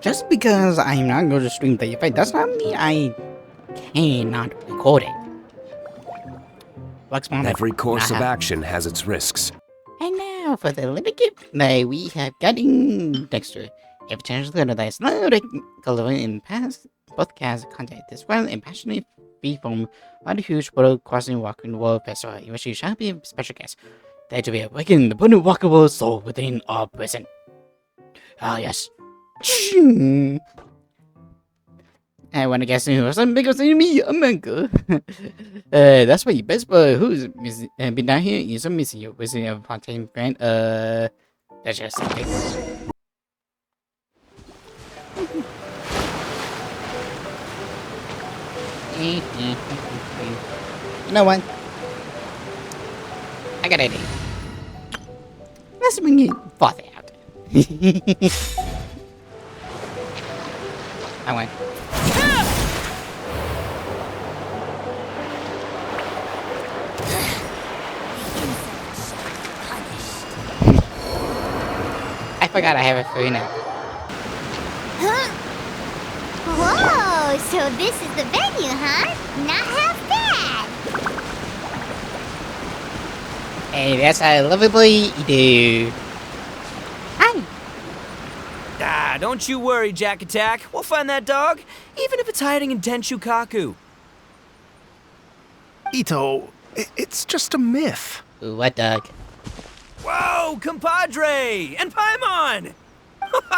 Just because I'm not going to stream the event does not mean I cannot record it. Every course of action has its risks. And now for the little gift that we have gotten Dexter. If changed the that is not color in past podcast content this well and passionate be from one huge world crossing walking world festival in which you shall be a special guest. There to be awakened the unwalkable soul within our prison. Ah yes. I want to guess who was some bigger than me, America. That's why you best, but who's missing? Been down here, you're so missing you. Visiting a part-time friend. That's just something. You know what? I got an idea. Let's bring your father out. I went. I forgot I have a free now. Huh? Whoa, so this is the venue, huh? Not half bad. Hey, that's a lovely do. Hi. Ah, don't you worry, Jack Attack. We'll find that dog, even if it's hiding in Tenshukaku. Ito, it's just a myth. What dog? Whoa, compadre! And Paimon!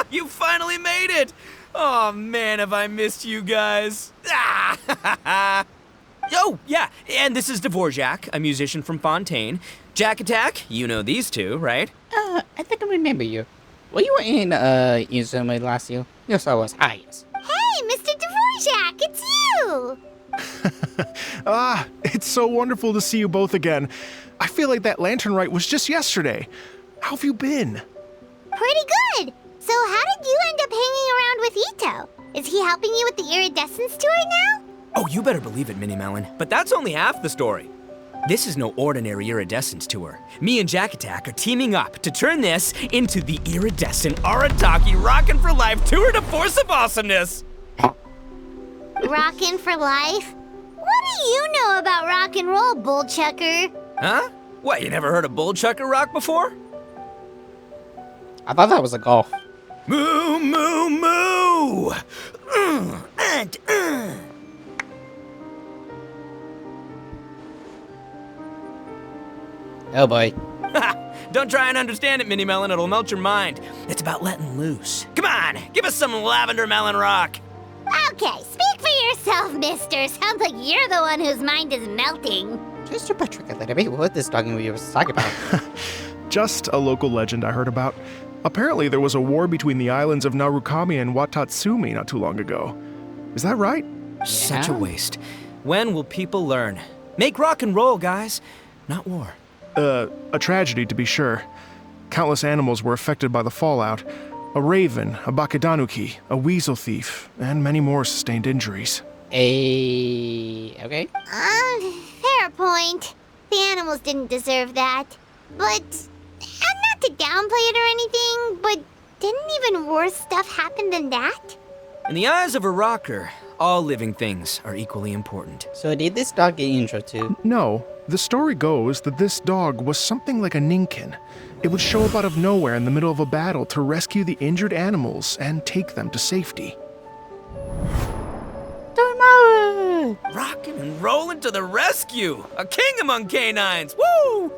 You finally made it! Oh man, have I missed you guys. Ah! Oh, yeah, and this is Dvorak, a musician from Fontaine. Jack Attack, you know these two, right? I think I remember you. Were you in summer last year? Yes, I was. Ah, yes. Hey, Mr. Dvorak, it's you! It's so wonderful to see you both again. I feel like that lantern rite was just yesterday. How have you been? Pretty good. So how did you end up hanging around with Ito? Is he helping you with the iridescence tour now? Oh, you better believe it, Minnie Melon. But that's only half the story. This is no ordinary iridescence tour. Me and Jack Attack are teaming up to turn this into the iridescent Arataki Rockin' for Life Tour de Force of Awesomeness. Rockin' for life? What do you know about rock and roll, Bullchucker? Huh? What, you never heard of Bullchucker rock before? I thought that was a golf. Moo, moo, moo! Oh boy. Don't try and understand it, Minnie Melon. It'll melt your mind. It's about letting loose. Come on, give us some lavender melon rock. Okay, speak for yourself, mister. Sounds like you're the one whose mind is melting. Just to backtrack a little bit, what this dog movie was talking about. Just a local legend I heard about. Apparently there was a war between the islands of Narukami and Watatsumi not too long ago. Is that right? Such a waste. When will people learn? Make rock and roll, guys, not war. A tragedy to be sure. Countless animals were affected by the fallout. A raven, a bakedanuki, a weasel thief, and many more sustained injuries. Okay. Fair point. The animals didn't deserve that. But, and not to downplay it or anything, but didn't even worse stuff happen than that? In the eyes of a rocker, all living things are equally important. So did this dog get intro too? No, the story goes that this dog was something like a ninkin. It would show up out of nowhere in the middle of a battle to rescue the injured animals and take them to safety. Rockin' and rollin' to the rescue! A king among canines! Woo!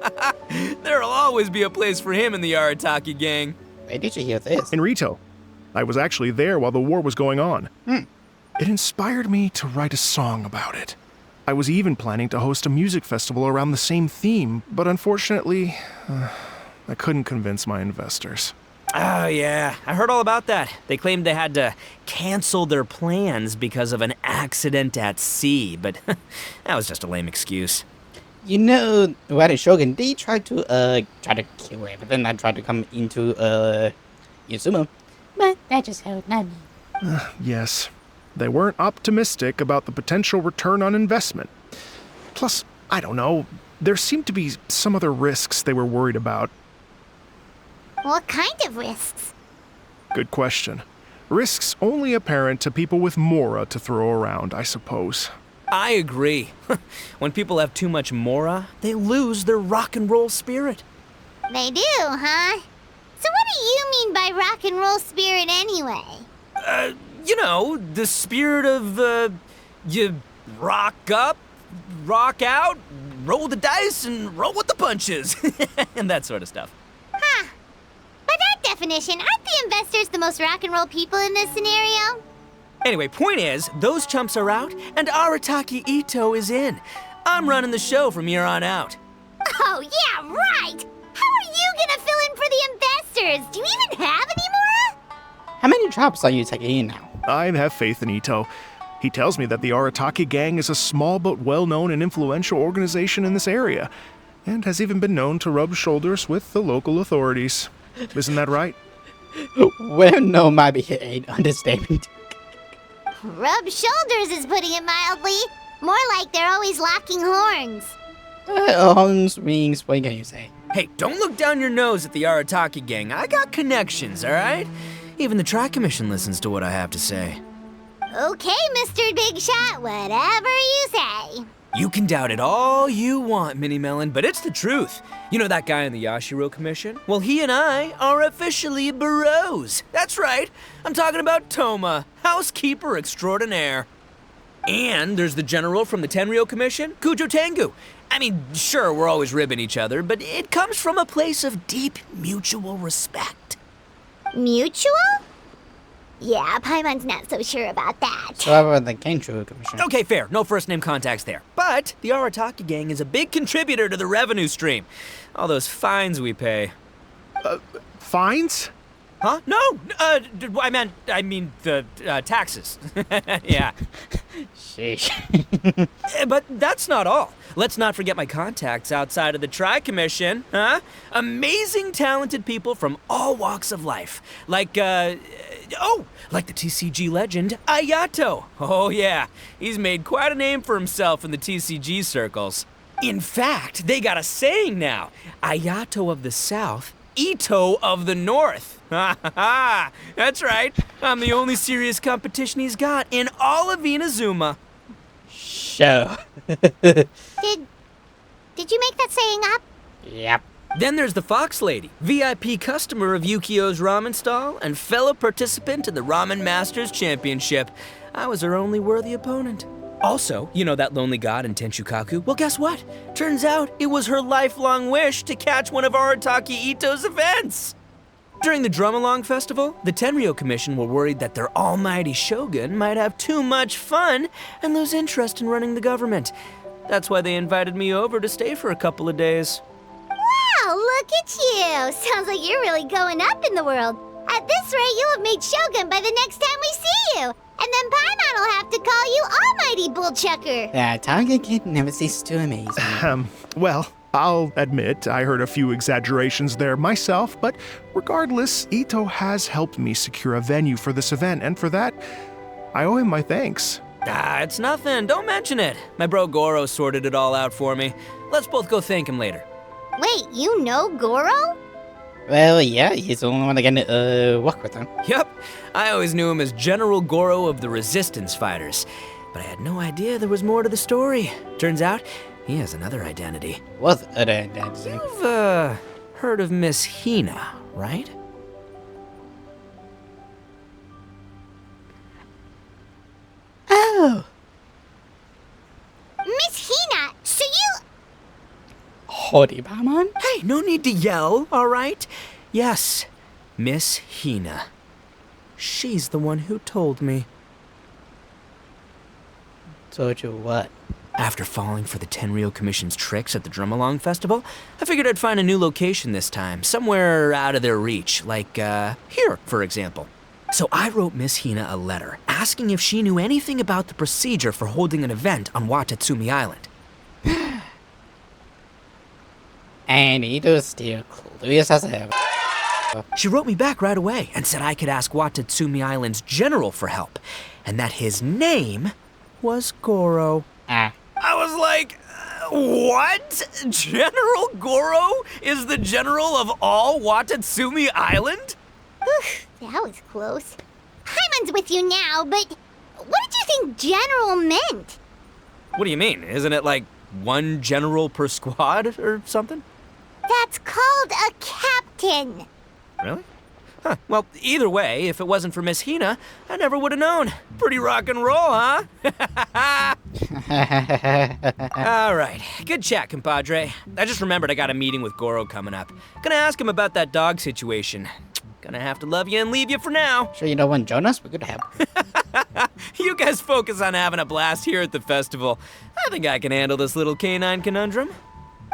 There'll always be a place for him in the Arataki gang. Where did you hear this? In Rito. I was actually there while the war was going on. It inspired me to write a song about it. I was even planning to host a music festival around the same theme, but unfortunately, I couldn't convince my investors. Oh, yeah. I heard all about that. They claimed they had to cancel their plans because of an accident at sea, but that was just a lame excuse. You know, Red Shogun, they tried to kill it, but then I tried to come into Izumo. But that just held not me. Yes. They weren't optimistic about the potential return on investment. Plus, I don't know, there seemed to be some other risks they were worried about. What kind of risks? Good question. Risks only apparent to people with mora to throw around, I suppose. I agree. When people have too much mora, they lose their rock and roll spirit. They do, huh? So what do you mean by rock and roll spirit anyway? You know, the spirit of, you rock up, rock out, roll the dice, and roll with the punches. And that sort of stuff. Huh. By that definition, aren't the investors the most rock and roll people in this scenario? Anyway, point is, those chumps are out, and Arataki Ito is in. I'm running the show from here on out. Oh, yeah, right! How are you gonna fill in for the investors? Do you even have any more? How many jobs are you taking in now? I have faith in Ito. He tells me that the Arataki gang is a small but well-known and influential organization in this area, and has even been known to rub shoulders with the local authorities. Isn't that right? Well, no, might be an understatement. Rub shoulders is putting it mildly. More like they're always locking horns. Horns means, what can you say? Hey, don't look down your nose at the Arataki gang. I got connections, all right? Even the Tri-Commission listens to what I have to say. Okay, Mr. Big Shot, whatever you say. You can doubt it all you want, Mini Melon, but it's the truth. You know that guy in the Yashiro Commission? Well, he and I are officially bros. That's right. I'm talking about Toma, housekeeper extraordinaire. And there's the general from the Tenryo Commission, Kujo Tengu. I mean, sure, we're always ribbing each other, but it comes from a place of deep mutual respect. Mutual? Yeah, Paimon's not so sure about that. So how about the Kencho Commission? Okay, fair. No first-name contacts there. But the Arataki gang is a big contributor to the revenue stream. All those fines we pay. Fines? Huh? No! I mean the taxes. Yeah. Sheesh. But that's not all. Let's not forget my contacts outside of the Tri-Commission, huh? Amazing, talented people from all walks of life. Like the TCG legend, Ayato. Oh yeah, he's made quite a name for himself in the TCG circles. In fact, they got a saying now. Ayato of the South, Ito of the North. Ha ha ha! That's right. I'm the only serious competition he's got in all of Inazuma. Show. Did you make that saying up? Yep. Then there's the Fox Lady, VIP customer of Yukio's ramen stall and fellow participant in the Ramen Masters Championship. I was her only worthy opponent. Also, you know that lonely god in Tenshukaku? Well, guess what? Turns out it was her lifelong wish to catch one of Arataki Ito's events. During the Drum-Along Festival, the Tenryo Commission were worried that their almighty shogun might have too much fun and lose interest in running the government. That's why they invited me over to stay for a couple of days. Wow, look at you! Sounds like you're really going up in the world. At this rate, you'll have made Shogun by the next time we see you. And then Paimon will have to call you Almighty Bullchucker. That Target Kid never ceases to amaze me. Well, I'll admit I heard a few exaggerations there myself, but regardless, Ito has helped me secure a venue for this event, and for that, I owe him my thanks. It's nothing. Don't mention it. My bro Goro sorted it all out for me. Let's both go thank him later. Wait, you know Goro? Well, yeah, he's the only one that can work with him. Yep, I always knew him as General Goro of the Resistance Fighters, but I had no idea there was more to the story. Turns out, he has another identity. What other identity? You've, heard of Miss Hina, right? Oh! Miss Hina, so you... Howdy, Paimon. Hey, no need to yell, all right? Yes, Miss Hina. She's the one who told me. Told you what? After falling for the Tenryo Commission's tricks at the Drum-Along Festival, I figured I'd find a new location this time, somewhere out of their reach, like, here, for example. So I wrote Miss Hina a letter, asking if she knew anything about the procedure for holding an event on Watatsumi Island. And Ito's still clueless as ever. She wrote me back right away and said I could ask Watatsumi Island's general for help, and that his name was Goro. Ah. I was like, what? General Goro is the general of all Watatsumi Island? Whew, that was close. I'm friends with you now, but what did you think general meant? What do you mean? Isn't it like one general per squad or something? That's called a captain. Really? Huh. Well, either way, if it wasn't for Miss Hina, I never would have known. Pretty rock and roll, huh? All right. Good chat, compadre. I just remembered I got a meeting with Goro coming up. Gonna ask him about that dog situation. Gonna have to love you and leave you for now. Sure you don't want Jonas? We could have. You guys focus on having a blast here at the festival. I think I can handle this little canine conundrum.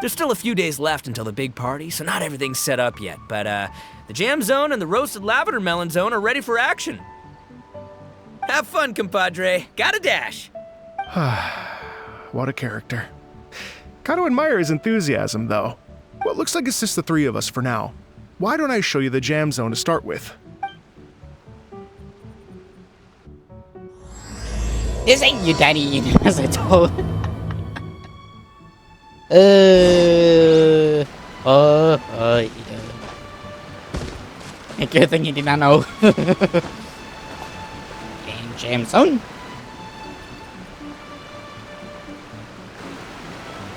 There's still a few days left until the big party, so not everything's set up yet, but the jam zone and the roasted lavender melon zone are ready for action. Have fun, compadre. Gotta dash. What a character. Gotta admire his enthusiasm, though. Well, it looks like it's just the three of us for now. Why don't I show you the jam zone to start with? This ain't you, Daddy, as I told. Yeah. A good thing you did not know. Game jam zone.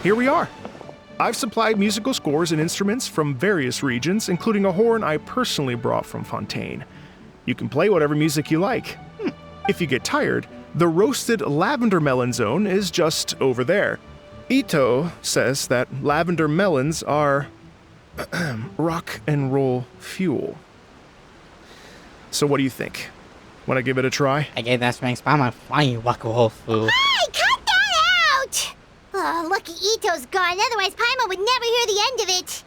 Here we are. I've supplied musical scores and instruments from various regions, including a horn I personally brought from Fontaine. You can play whatever music you like. If you get tired, the roasted lavender melon zone is just over there. Ito says that lavender melons are rock and roll fuel. So what do you think? Want to give it a try? I gave that Spanx Bomb a flying wacko fool. Hey, cut that out! Oh, lucky Ito's gone, otherwise Paimon would never hear the end of it.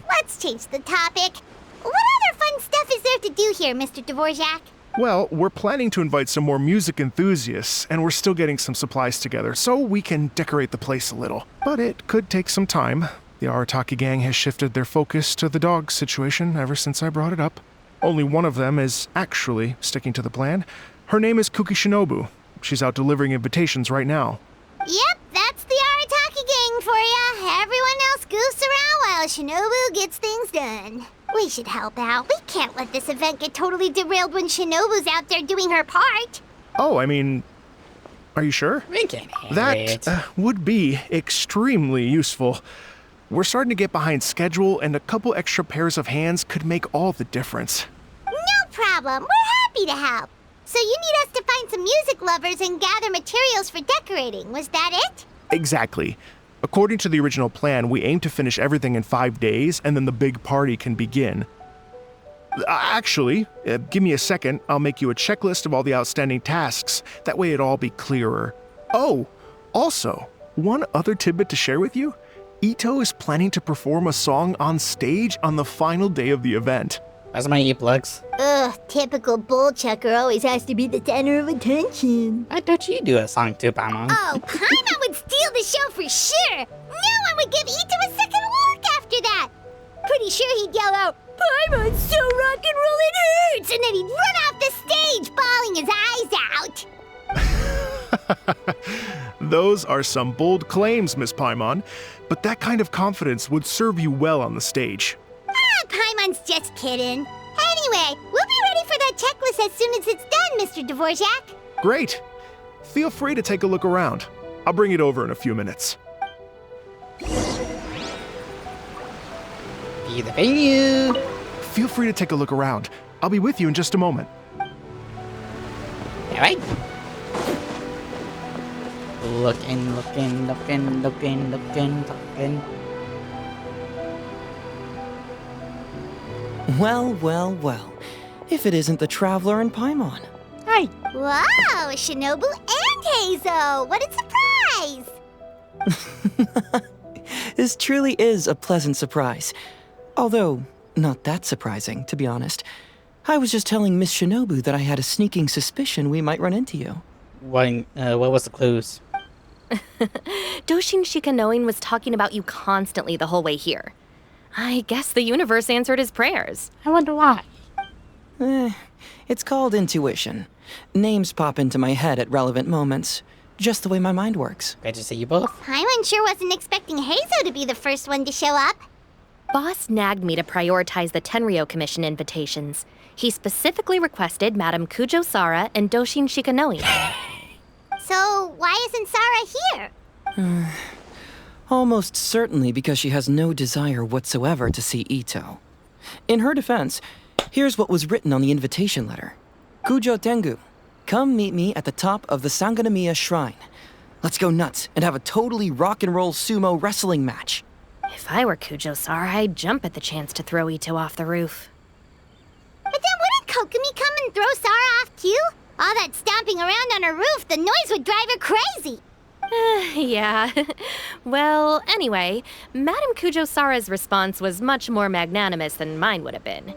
Let's change the topic. What other fun stuff is there to do here, Mr. Dvorak? Well, we're planning to invite some more music enthusiasts, and we're still getting some supplies together, so we can decorate the place a little. But it could take some time. The Arataki gang has shifted their focus to the dog situation ever since I brought it up. Only one of them is actually sticking to the plan. Her name is Kuki Shinobu. She's out delivering invitations right now. Yep, that's the Arataki gang for ya. Everyone else goofs around while Shinobu gets things done. We should help out. We can't let this event get totally derailed when Shinobu's out there doing her part. Oh, I mean, are you sure? We can handle it. That would be extremely useful. We're starting to get behind schedule, and a couple extra pairs of hands could make all the difference. No problem. We're happy to help. So you need us to find some music lovers and gather materials for decorating. Was that it? Exactly. According to the original plan, we aim to finish everything in 5 days, and then the big party can begin. Actually, give me a second. I'll make you a checklist of all the outstanding tasks. That way it'll all be clearer. Oh, also, one other tidbit to share with you. Ito is planning to perform a song on stage on the final day of the event. That's my earplugs. Ugh, typical bullchucker always has to be the center of attention. Why don't you do a song too, Paimon? Oh, Paimon would steal the show for sure. No one would give Ito a second look after that. Pretty sure he'd yell out, "Paimon's so rock and roll it hurts!" And then he'd run off the stage, bawling his eyes out. Those are some bold claims, Miss Paimon, but that kind of confidence would serve you well on the stage. Paimon's just kidding. Anyway, we'll be ready for that checklist as soon as it's done, Mr. Dvorak. Great. Feel free to take a look around. I'll bring it over in a few minutes. Be the venue. Feel free to take a look around. I'll be with you in just a moment. Alright. Looking. Well. If it isn't the Traveler and Paimon. Hi. Wow, Shinobu and Heizo! What a surprise! This truly is a pleasant surprise. Although, not that surprising, to be honest. I was just telling Miss Shinobu that I had a sneaking suspicion we might run into you. What was the clues? Doshin Shikanoin was talking about you constantly the whole way here. I guess the universe answered his prayers. I wonder why. It's called intuition. Names pop into my head at relevant moments. Just the way my mind works. Great to see you both. Paimon sure wasn't expecting Heizo to be the first one to show up. Boss nagged me to prioritize the Tenryo Commission invitations. He specifically requested Madame Kujo Sara and Doshin Shikanoe. So, why isn't Sara here? Almost certainly because she has no desire whatsoever to see Ito. In her defense, here's what was written on the invitation letter. Kujo Tengu, come meet me at the top of the Sangonomiya Shrine. Let's go nuts and have a totally rock and roll sumo wrestling match. If I were Kujo Sara, I'd jump at the chance to throw Ito off the roof. But then wouldn't Kokomi come and throw Sara off too? All that stomping around on her roof, the noise would drive her crazy. Yeah. Well, anyway, Madame Kujo Sara's response was much more magnanimous than mine would have been.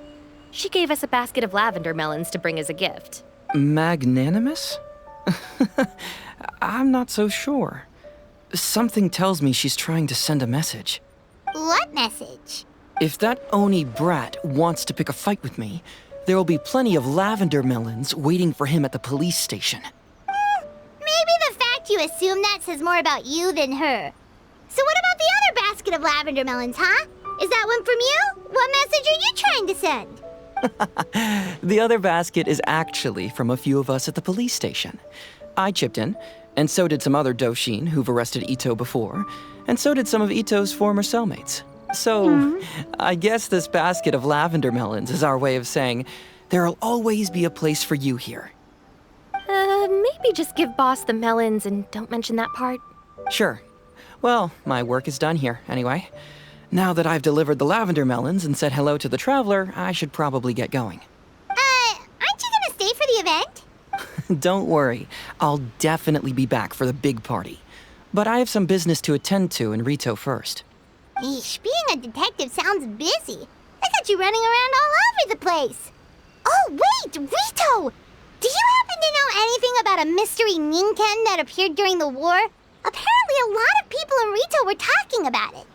She gave us a basket of lavender melons to bring as a gift. Magnanimous? I'm not so sure. Something tells me she's trying to send a message. What message? If that Oni brat wants to pick a fight with me, there will be plenty of lavender melons waiting for him at the police station. Maybe the fact you assume that says more about you than her. So what about the other basket of lavender melons, huh? Is that one from you? What message are you trying to send? The other basket is actually from a few of us at the police station. I chipped in, and so did some other Doshin who've arrested Ito before, and so did some of Ito's former cellmates. So, I guess this basket of lavender melons is our way of saying, there'll always be a place for you here. Maybe just give Boss the melons and don't mention that part. Sure. Well, my work is done here, anyway. Now that I've delivered the lavender melons and said hello to the traveler, I should probably get going. Aren't you gonna stay for the event? Don't worry, I'll definitely be back for the big party. But I have some business to attend to in Rito first. Eesh, being a detective sounds busy. I got you running around all over the place. Oh, wait, Rito! Do you happen to know anything about a mystery Ninken that appeared during the war? Apparently a lot of people in Rito were talking about it.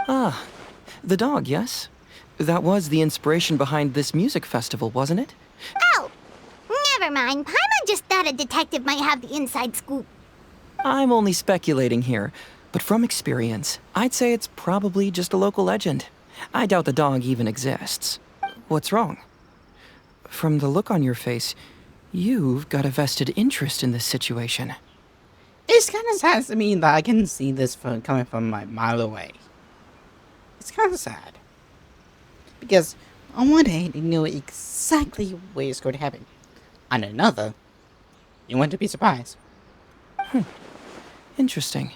Ah, the dog, yes? That was the inspiration behind this music festival, wasn't it? Oh, never mind. Paimon just thought a detective might have the inside scoop. I'm only speculating here, but from experience, I'd say it's probably just a local legend. I doubt the dog even exists. What's wrong? From the look on your face, you've got a vested interest in this situation. It's kind of sad to me that I can see this coming from a mile away. It's kind of sad. Because on one hand, you know exactly where it's going to happen. On another, you want to be surprised. Interesting.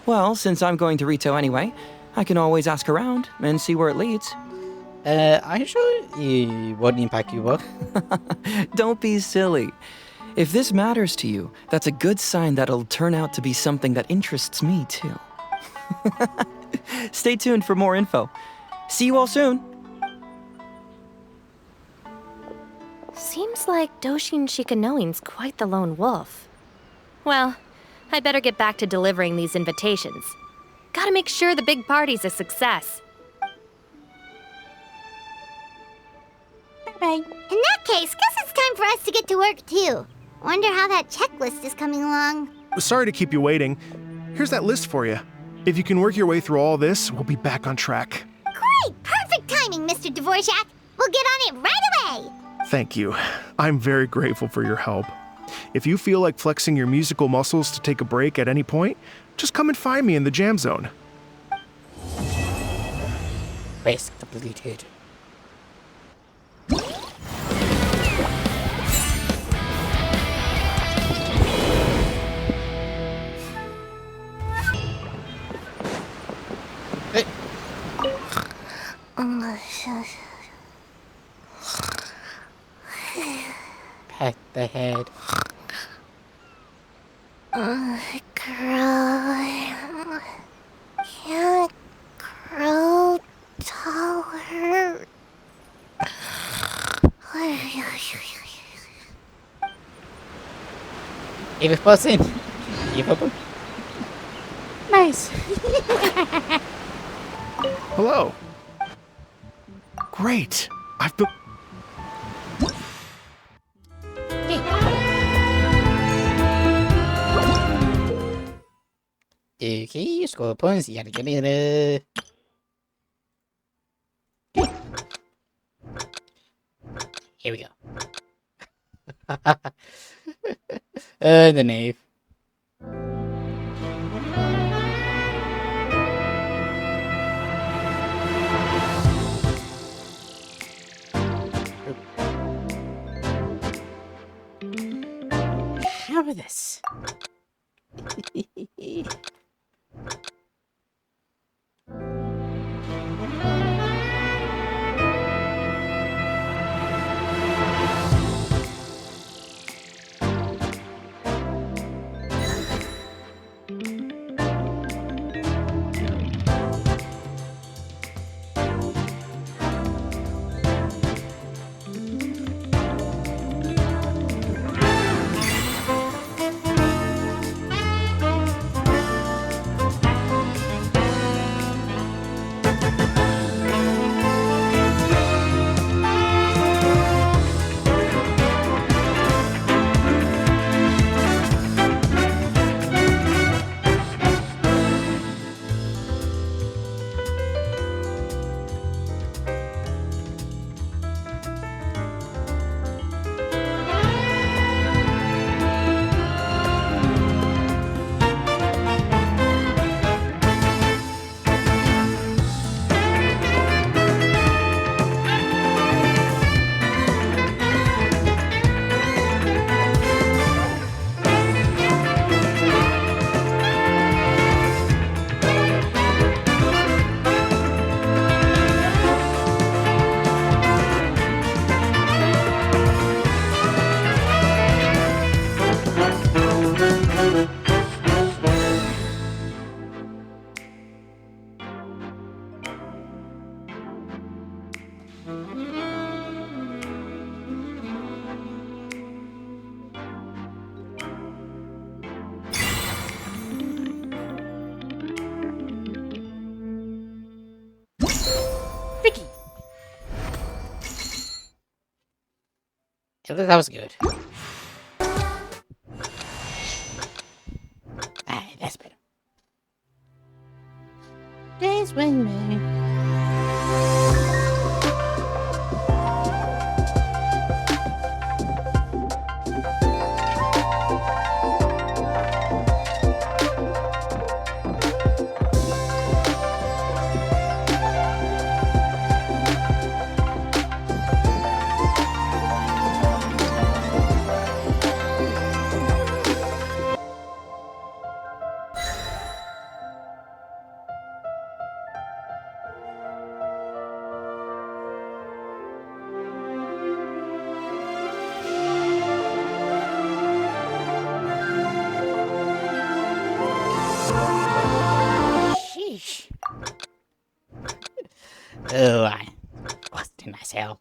Well, since I'm going to Rito anyway, I can always ask around and see where it leads. Are you sure it won't impact your work? Don't be silly. If this matters to you, that's a good sign that it'll turn out to be something that interests me, too. Stay tuned for more info. See you all soon. Seems like Doshin Shikanoin's quite the lone wolf. Well, I better get back to delivering these invitations. Gotta make sure the big party's a success. Bye-bye. In that case, guess it's time for us to get to work, too. Wonder how that checklist is coming along. Sorry to keep you waiting. Here's that list for you. If you can work your way through all this, we'll be back on track. Great! Perfect timing, Mr. Dvorak. We'll get on it right away! Thank you. I'm very grateful for your help. If you feel like flexing your musical muscles to take a break at any point, just come and find me in the jam zone. Quest completed. Pat the head. Can't grow taller. If it's person, give up. Nice. Hello. Great. I've built... Okay, score points, yada yada yada. Here we go. The knave. How about this? Vicky! Yeah, that was good. Alright, that's better. Days when me. Sheesh. Oh, I busted myself.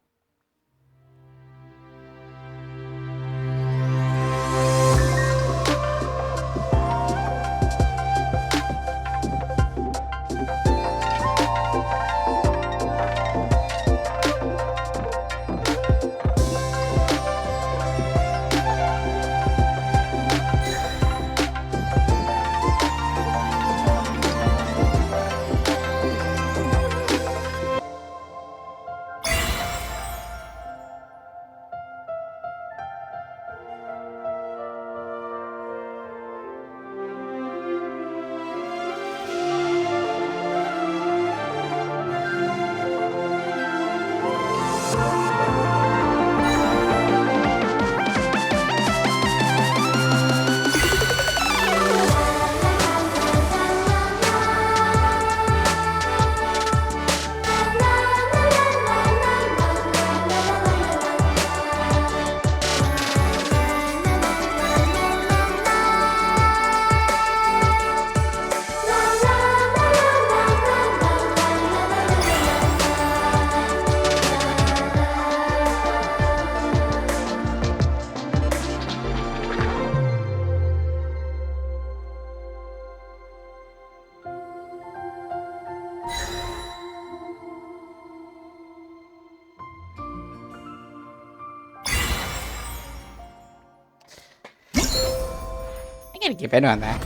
I gotta get better on that.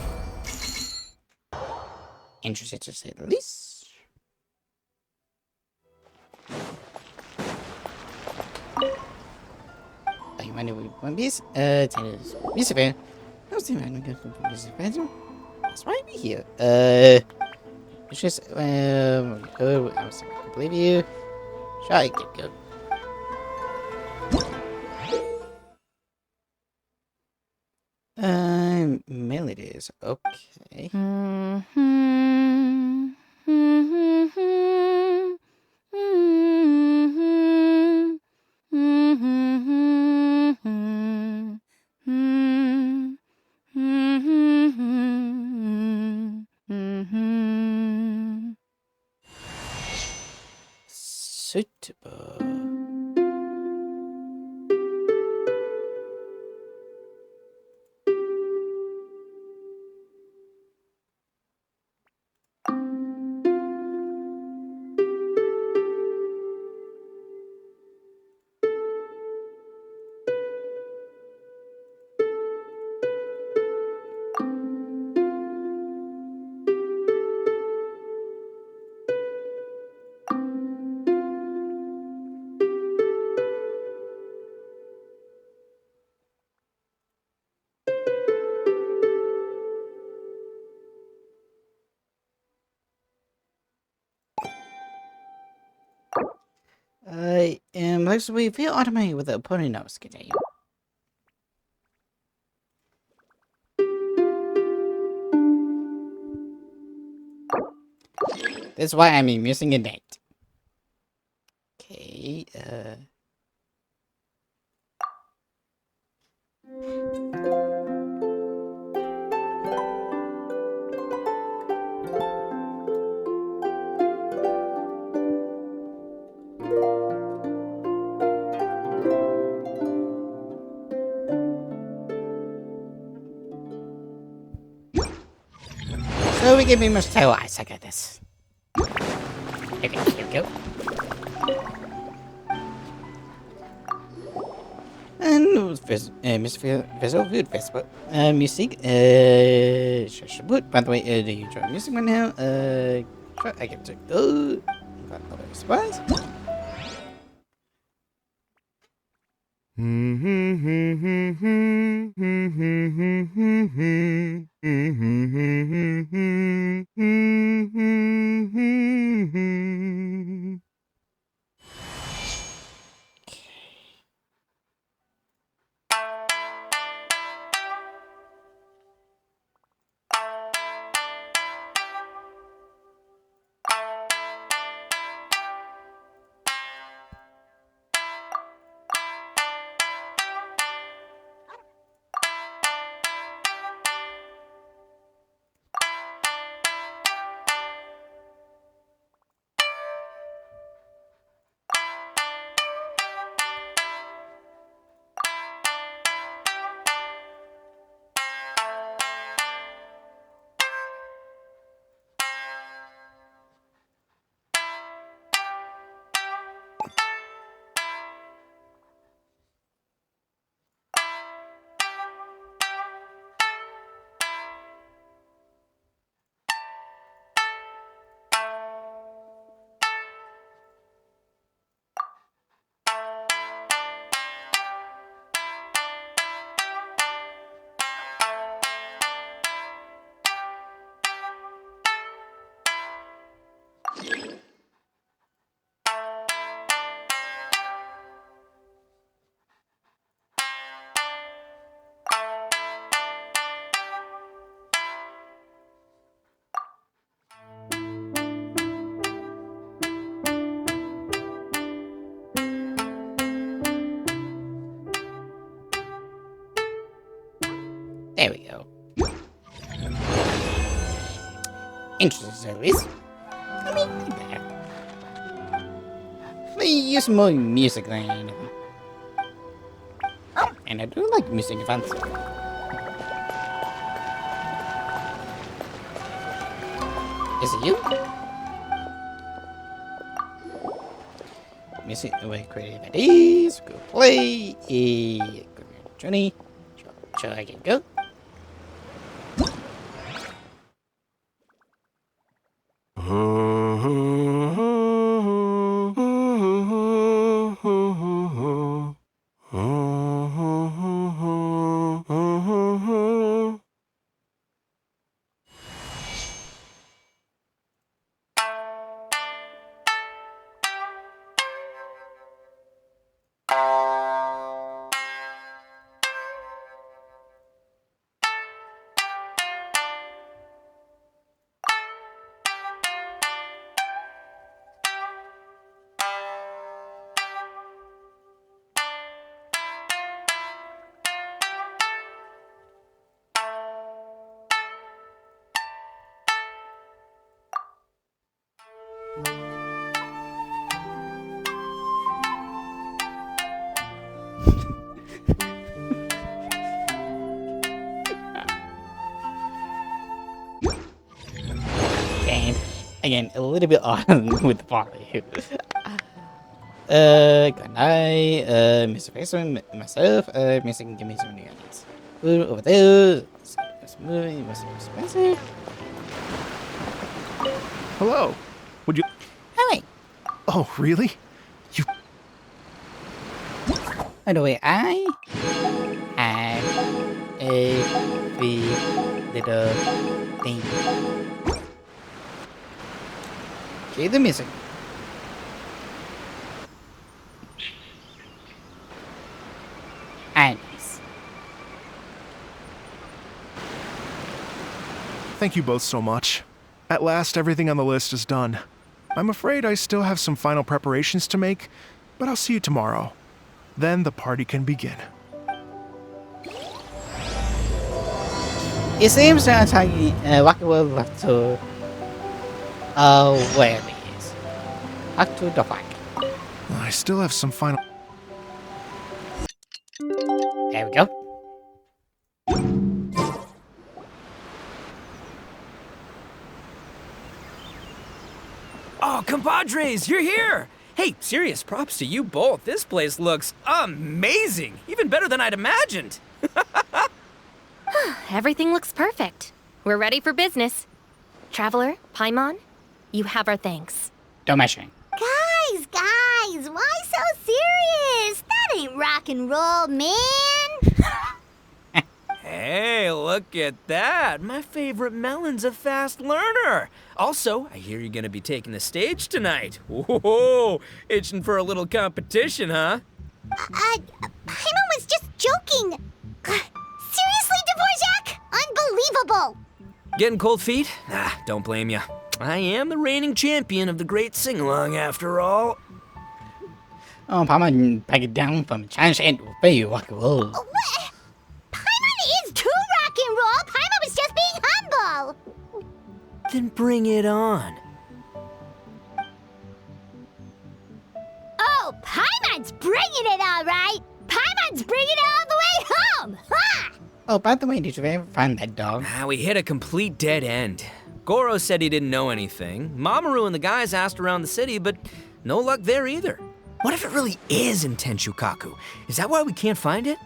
Interested to say the least. Money we One Piece. Tennis music fan. No, see, man, music fan. That's why I'm here. It's just, oh, I was I believe you. Shy, go. Melodies, okay. Suitable. Looks we feel automated with the opponent knows. Continue. That's why I'm using a net. Okay, so we give me much tail eyes. I got this. Okay, here we go. And Visual Food Festival. Music. By the way, do you enjoy music right now? Sure, I get to go. Got another surprise. There we go. Interesting service. I mean, not bad. They use more music than anything. And I do like music events. Is it you? Music away creative ideas. Go play. Go Johnny. Sure, I can go. Again, a little bit on with the party. Good night, Mr. Faceman, myself, missing, give me some new ideas. Food over there. Movie was expensive. Hello. Would you... Hi. Oh, really? You... By the way, I had a wee little thing. Okay, the missing. Nice. Thank you both so much. At last, everything on the list is done. I'm afraid I still have some final preparations to make, but I'll see you tomorrow. Then the party can begin. It seems that ROCKYROAD left to where it is. Back to the fact. I still have some final... There we go. Oh, compadres, you're here! Hey, serious props to you both. This place looks amazing. Even better than I'd imagined. Everything looks perfect. We're ready for business. Traveler, Paimon, you have our thanks. Don't mention. Guys, why so serious? That ain't rock and roll, man. Hey, look at that. My favorite melon's a fast learner. Also, I hear you're gonna be taking the stage tonight. Whoa, itching for a little competition, huh? Paimon was just joking. Seriously, Dvorak? Unbelievable. Getting cold feet? Ah, don't blame ya. I am the reigning champion of the great sing-along after all. Oh, Paimon back it down from a challenge and obey ROCKYROAD. What? Paimon is too rock and roll. Paimon was just being humble. Then bring it on. Oh, Paimon's bringing it all right. Paimon's bringing it all the way home. Ha! Oh, by the way, did you ever find that dog? We hit a complete dead end. Goro said he didn't know anything. Mamoru and the guys asked around the city, but no luck there either. What if it really is in Tenshukaku? Is that why we can't find it?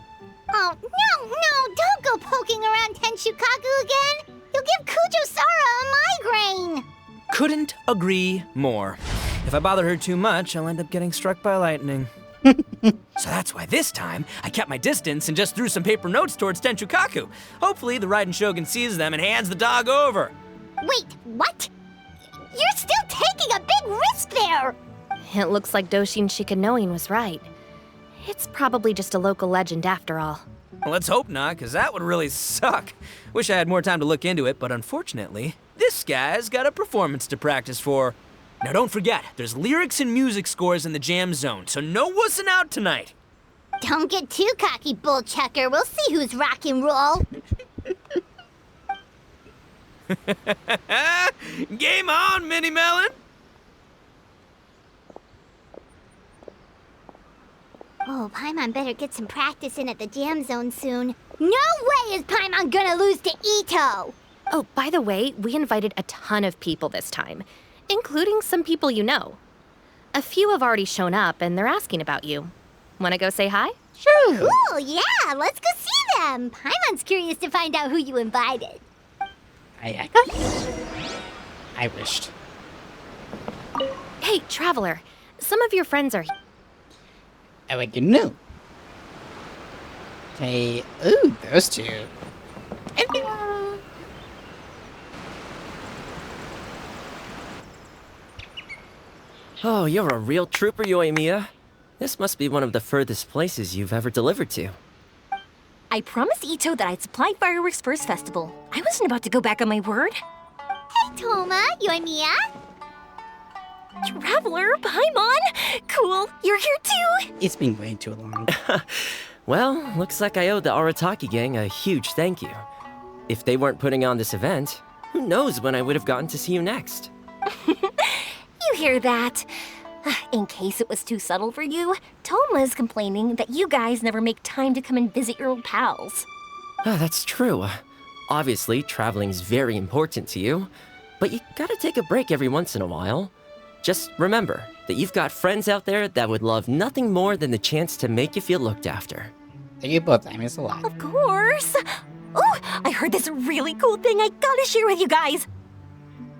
Oh, no, don't go poking around Tenshukaku again. You'll give Kujo-Sara a migraine. Couldn't agree more. If I bother her too much, I'll end up getting struck by lightning. So that's why this time, I kept my distance and just threw some paper notes towards Tenshukaku. Hopefully the Raiden Shogun sees them and hands the dog over. Wait, what? You're still taking a big risk there. It looks like Doshin Shikanoin was right. It's probably just a local legend after all. Let's hope not, because that would really suck. Wish I had more time to look into it, but unfortunately, this guy's got a performance to practice for. Now don't forget, there's lyrics and music scores in the jam zone, so no wussing out tonight. Don't get too cocky, bullchucker. We'll see who's rock and roll. Game on, Mini Melon! Oh, Paimon better get some practice in at the jam zone soon. No way is Paimon gonna lose to Ito! Oh, by the way, we invited a ton of people this time, including some people you know. A few have already shown up, and they're asking about you. Wanna go say hi? Sure. Cool, yeah, let's go see them. Paimon's curious to find out who you invited. I wished. Hey, Traveler, some of your friends are here. I reckon no. Okay, ooh, those two. Oh, you're a real trooper, Yoimiya. This must be one of the furthest places you've ever delivered to. I promised Ito that I'd supply fireworks for his festival. I wasn't about to go back on my word. Hey, Toma, Yoimiya. Traveler, Paimon! Cool, you're here too! It's been way too long. Well, looks like I owe the Arataki gang a huge thank you. If they weren't putting on this event, who knows when I would have gotten to see you next. You you hear that? In case it was too subtle for you, Toma's complaining that you guys never make time to come and visit your old pals. That's true. Obviously, traveling's very important to you, but you gotta take a break every once in a while. Just remember that you've got friends out there that would love nothing more than the chance to make you feel looked after. Thank you both. I miss a lot. Of course. Oh, I heard this really cool thing I gotta share with you guys.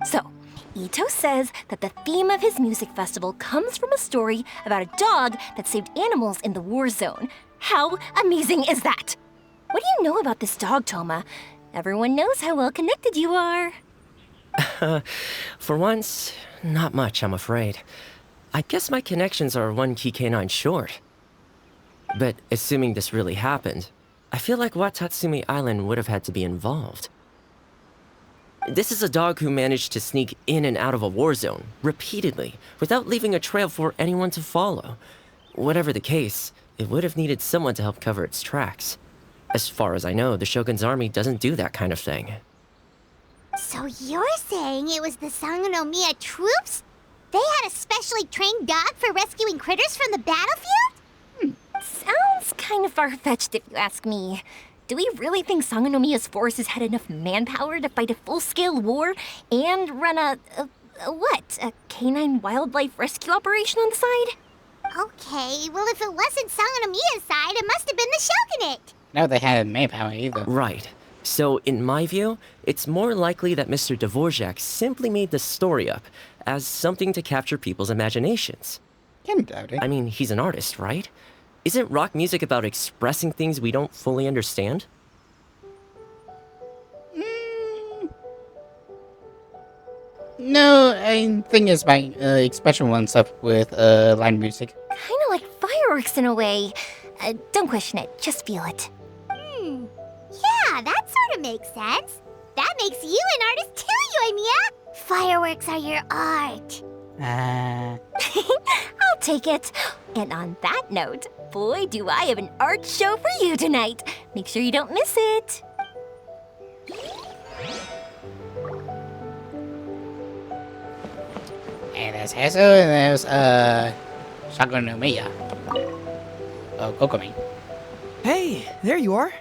So, Ito says that the theme of his music festival comes from a story about a dog that saved animals in the war zone. How amazing is that? What do you know about this dog, Toma? Everyone knows how well connected you are. For once, not much, I'm afraid. I guess my connections are one key canine short. But assuming this really happened, I feel like Watatsumi Island would have had to be involved. This is a dog who managed to sneak in and out of a war zone, repeatedly, without leaving a trail for anyone to follow. Whatever the case, it would have needed someone to help cover its tracks. As far as I know, the Shogun's army doesn't do that kind of thing. So you're saying it was the Sangonomiya troops? They had a specially trained dog for rescuing critters from the battlefield? Sounds kind of far-fetched if you ask me. Do we really think Sangonomiya's forces had enough manpower to fight a full-scale war and run a canine wildlife rescue operation on the side? Okay, well if it wasn't Sangonomiya's side, it must have been the Shogunate. No, they had manpower either. Right. So, in my view, it's more likely that Mr. Dvorak simply made the story up as something to capture people's imaginations. Can't doubt it. I mean, he's an artist, right? Isn't rock music about expressing things we don't fully understand? No, I think it's by expression oneself with line music. Kinda like fireworks in a way. Don't question it, just feel it. Yeah, that sort of makes sense. That makes you an artist too, Yoimiya. Fireworks are your art. I'll take it. And on that note, boy, do I have an art show for you tonight. Make sure you don't miss it. And there's Hazel and there's Shagonomiya. Oh, Kokomi. Hey, there you are.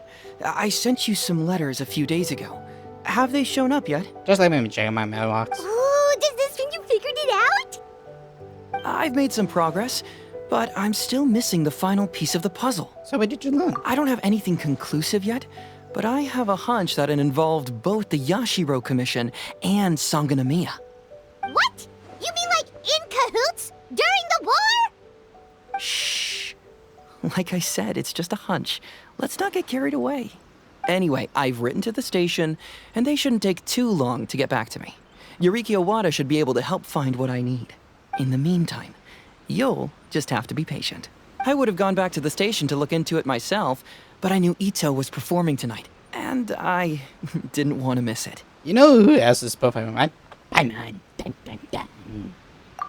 I sent you some letters a few days ago. Have they shown up yet? Just let me check my mailbox. Ooh, does this mean you figured it out? I've made some progress, but I'm still missing the final piece of the puzzle. So what did you learn? I don't have anything conclusive yet, but I have a hunch that it involved both the Yashiro Commission and Sangonomiya. What? You mean like in cahoots? During the war? Shh. Like I said, it's just a hunch. Let's not get carried away. Anyway, I've written to the station, and they shouldn't take too long to get back to me. Yuriki Owada should be able to help find what I need. In the meantime, you'll just have to be patient. I would have gone back to the station to look into it myself, but I knew Ito was performing tonight, and I didn't want to miss it. You know who else is performing, right? Paimon. Dun, dun, dun.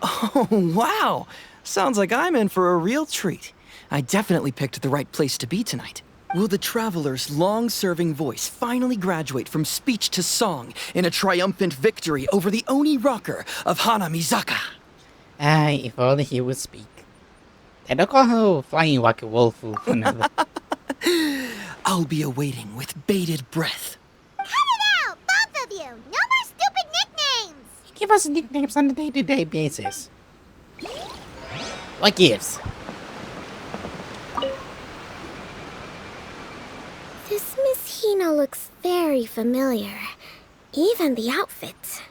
Oh, wow! Sounds like I'm in for a real treat. I definitely picked the right place to be tonight. Will the traveler's long-serving voice finally graduate from speech to song in a triumphant victory over the Oni rocker of Hanamizaka? If only he would speak. They don't call her Flying Rocket Wolf for another. I'll be awaiting with bated breath. Cut it out, both of you! No more stupid nicknames! Give us nicknames on a day-to-day basis. What gives? This Miss Hina looks very familiar. Even the outfit.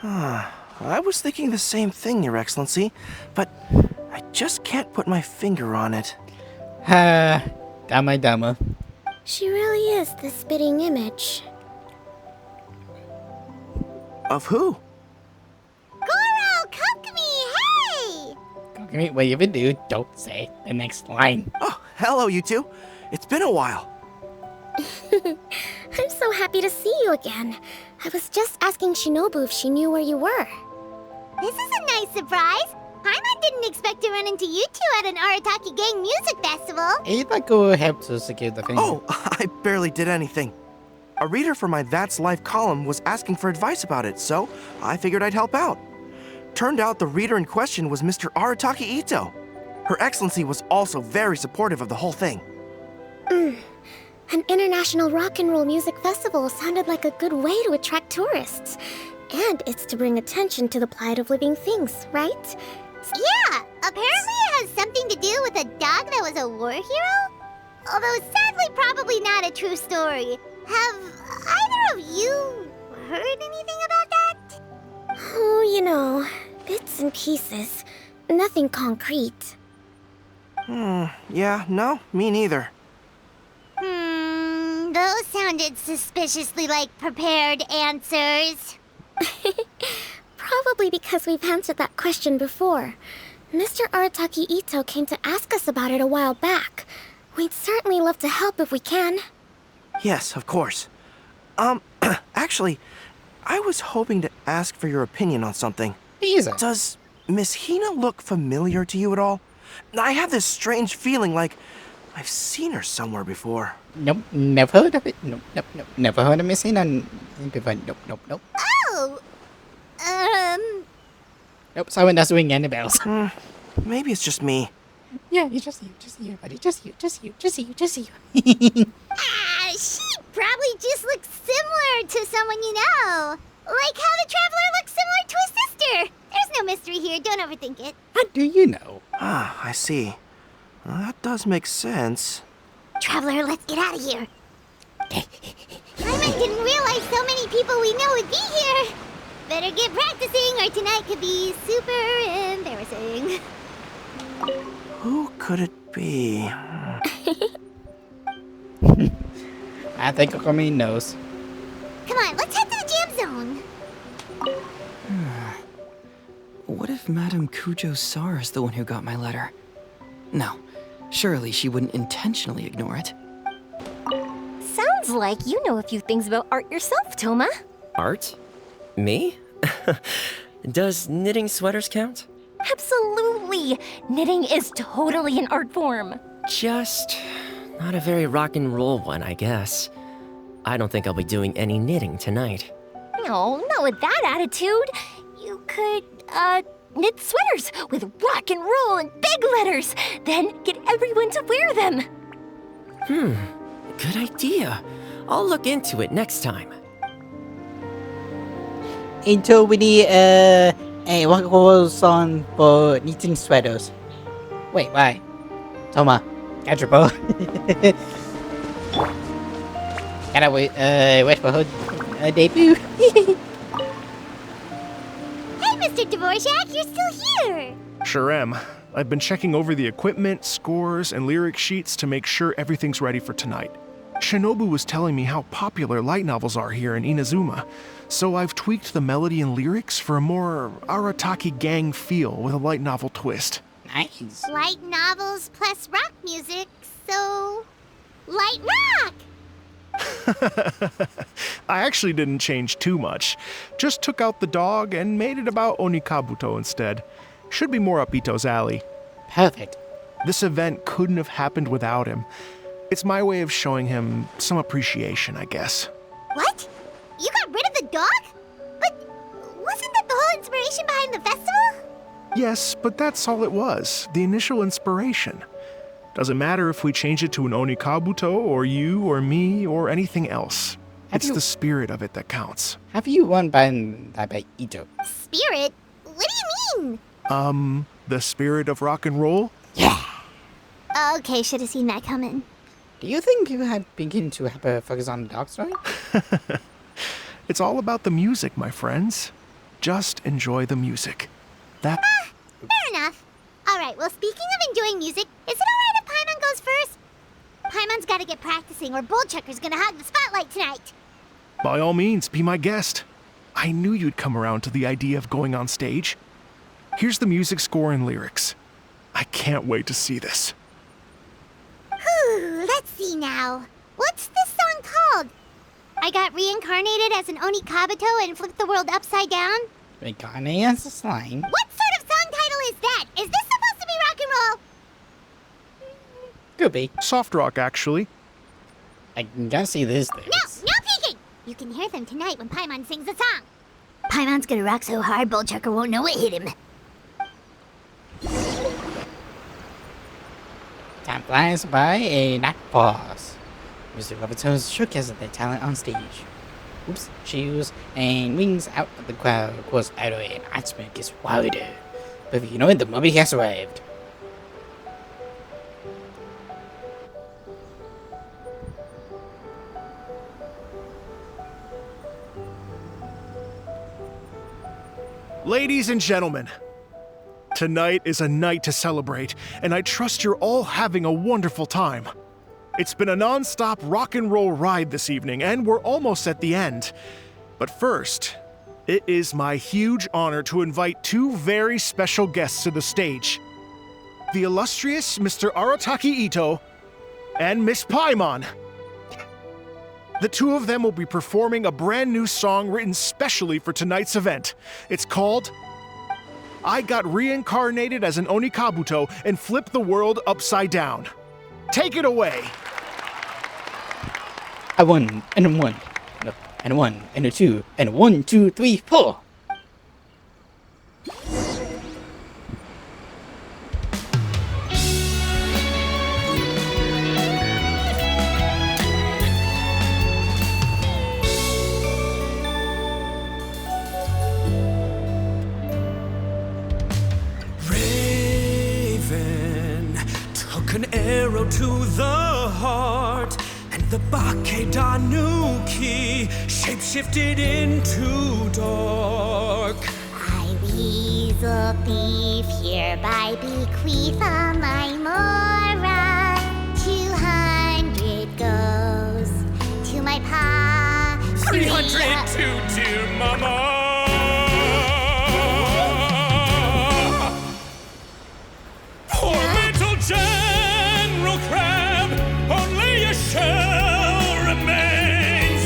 I was thinking the same thing, Your Excellency, but I just can't put my finger on it. Dama. She really is the spitting image. Of who? Goro, Kokomi, hey! Okay, whatever you do, don't say the next line. Oh, hello, you two. It's been a while. I'm so happy to see you again. I was just asking Shinobu if she knew where you were. This is a nice surprise. Paimon didn't expect to run into you two at an Arataki Gang music festival. I'd like to help to secure the thing. Oh, I barely did anything. A reader for my That's Life column was asking for advice about it, so I figured I'd help out. Turned out the reader in question was Mr. Arataki Ito. Her Excellency was also very supportive of the whole thing. An international rock and roll music festival sounded like a good way to attract tourists. And it's to bring attention to the plight of living things, right? Yeah, apparently it has something to do with a dog that was a war hero? Although sadly probably not a true story. Have either of you heard anything about that? Oh, you know, bits and pieces. Nothing concrete. Yeah, no, me neither. Those sounded suspiciously like prepared answers. Probably because we've answered that question before. Mr. Arataki Ito came to ask us about it a while back. We'd certainly love to help if we can. Yes, of course. Actually, I was hoping to ask for your opinion on something. Easy. Does Miss Hina look familiar to you at all? I have this strange feeling like I've seen her somewhere before. Nope, never heard of it. Nope, never heard of missing on before. Nope. Oh! Nope, someone that's doing Annabelle's. Maybe it's just me. Yeah, it's just you, buddy. Just you. She probably just looks similar to someone you know. Like how the Traveler looks similar to his sister. There's no mystery here, don't overthink it. How do you know? I see. Well, that does make sense. Traveler, let's get out of here. Paimon didn't realize so many people we know would be here. Better get practicing or tonight could be super embarrassing. Who could it be? I think Okami knows. Come on, let's head to the jam zone. What if Madame Kujo-Sara is the one who got my letter? No, surely she wouldn't intentionally ignore it. Sounds like you know a few things about art yourself, Toma. Art? Me? Does knitting sweaters count? Absolutely! Knitting is totally an art form. Just not a very rock and roll one, I guess. I don't think I'll be doing any knitting tonight. No, not with that attitude. You could, knit sweaters with rock and roll and big letters, then get everyone to wear them. Good idea. I'll look into it next time. Until we need a rock and roll song for knitting sweaters. Wait, why? Toma, catch your bow. Gotta wait for her debut. Hey, Mr. Dvorak, you're still here. Sure am. I've been checking over the equipment, scores, and lyric sheets to make sure everything's ready for tonight. Shinobu was telling me how popular light novels are here in Inazuma, so I've tweaked the melody and lyrics for a more Arataki gang feel with a light novel twist. Nice. Light novels plus rock music, so... light rock! I actually didn't change too much. Just took out the dog and made it about Onikabuto instead. Should be more up Ito's alley. Perfect. This event couldn't have happened without him. It's my way of showing him some appreciation, I guess. What? You got rid of the dog? But wasn't that the whole inspiration behind the festival? Yes, but that's all it was. The initial inspiration. Doesn't matter if we change it to an Onikabuto, or you, or me, or anything else. It's the spirit of it that counts. Have you won by Ito? Spirit? What do you mean? The spirit of rock and roll? Yeah. Okay, should have seen that coming. Do you think you have begun to have a focus on the dog story? It's all about the music, my friends. Just enjoy the music. That... Fair enough. Alright, well, speaking of enjoying music, is it alright if Paimon goes first? Paimon's gotta get practicing or Bullchucker's gonna hog the spotlight tonight. By all means, be my guest. I knew you'd come around to the idea of going on stage. Here's the music score and lyrics. I can't wait to see this. Whew, let's see now. What's this song called? I got reincarnated as an Onikabuto and flipped the world upside down? Reincarnated as a slime. What sort of song title is that? Is this supposed to be rock and roll? Could be. Soft rock, actually. I gotta see this thing. No peeking! You can hear them tonight when Paimon sings a song. Paimon's gonna rock so hard, Bullchucker won't know what hit him. Time flies by, a not pause. Music lovers showcase their talent on stage. Oops, shoes and wings out of the crowd. Of course, Allright and Iceman gets wilder. But you know it, the mummy has arrived. Ladies and gentlemen, tonight is a night to celebrate, and I trust you're all having a wonderful time. It's been a non-stop rock and roll ride this evening, and we're almost at the end. But first, it is my huge honor to invite two very special guests to the stage. The illustrious Mr. Arataki Ito and Miss Paimon. The two of them will be performing a brand new song written specially for tonight's event. It's called I Got Reincarnated as an Onikabuto and Flipped the World Upside Down. Take it away! A 1 and a 1, and a 1 and a 2, and a 1, 2, 3, 4. An arrow to the heart, and the Bakedanuki shapeshifted into dark. I, weasel thief, hereby bequeath all my mora. 200 goes to my pa. 300 to dear mama. Poor little General Crab, only a shell remains.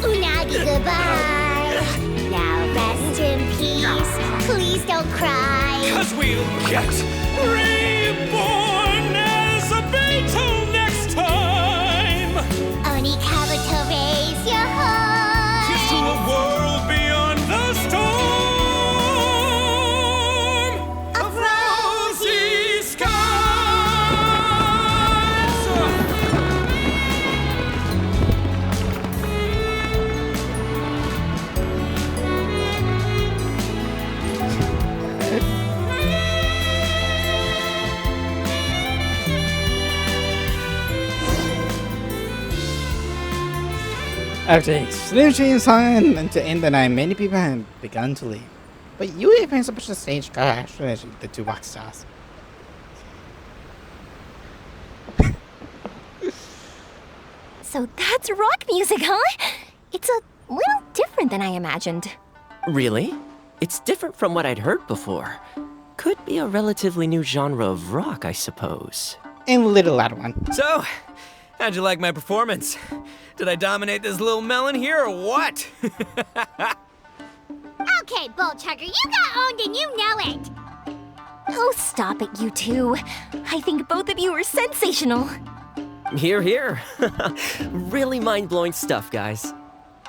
Unagi, goodbye. Now rest in peace. Please don't cry. 'Cause we'll get reborn as a beetle next time. Onikabuto, raise your horn. Here's to a world beyond the storm of rosy skies. After a solution sign and to end the night, many people have begun to leave. But you even push the stage crash as the two rock stars. So that's rock music, huh? It's a little different than I imagined. Really? It's different from what I'd heard before. Could be a relatively new genre of rock, I suppose. And a little loud one. So, how'd you like my performance? Did I dominate this little melon here or what? Okay, Bullchucker, you got owned and you know it. Oh, stop it, you two. I think both of you are sensational. Here, here. Really mind-blowing stuff, guys.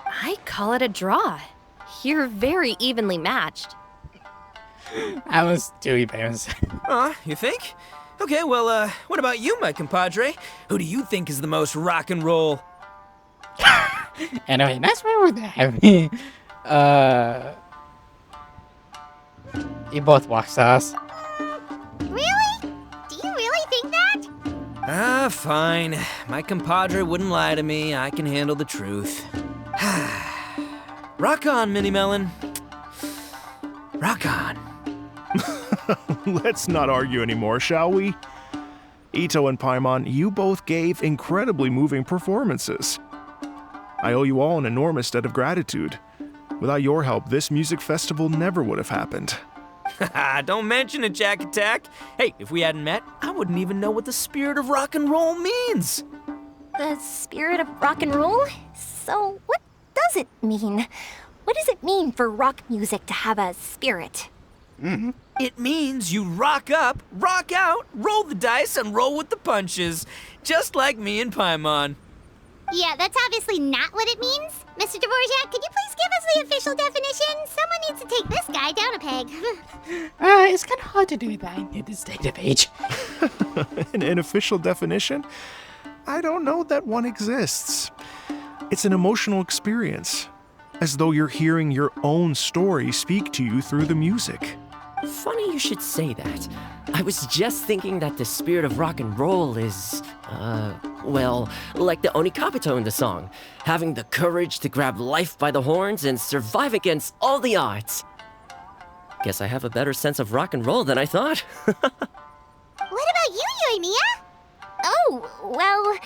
I call it a draw. You're very evenly matched. I was too embarrassed. You think? Okay, well, what about you, my compadre? Who do you think is the most rock and roll? Anyway, that's where we're at. You both rock stars. Really? Do you really think that? Fine. My compadre wouldn't lie to me. I can handle the truth. Rock on, Mini Melon. Rock on. Let's not argue anymore, shall we? Ito and Paimon, you both gave incredibly moving performances. I owe you all an enormous debt of gratitude. Without your help, this music festival never would have happened. Don't mention it, Jack Attack. Hey, if we hadn't met, I wouldn't even know what the spirit of rock and roll means. The spirit of rock and roll? So, what does it mean? What does it mean for rock music to have a spirit? It means you rock up, rock out, roll the dice, and roll with the punches. Just like me and Paimon. Yeah, that's obviously not what it means. Mr. Dvorak, could you please give us the official definition? Someone needs to take this guy down a peg. It's kind of hard to do that in this state of age. An official definition? I don't know that one exists. It's an emotional experience, as though you're hearing your own story speak to you through the music. Funny you should say that. I was just thinking that the spirit of rock and roll is, well, like the Onikapito in the song. Having the courage to grab life by the horns and survive against all the odds. Guess I have a better sense of rock and roll than I thought. What about you, Yoimiya? Oh, well,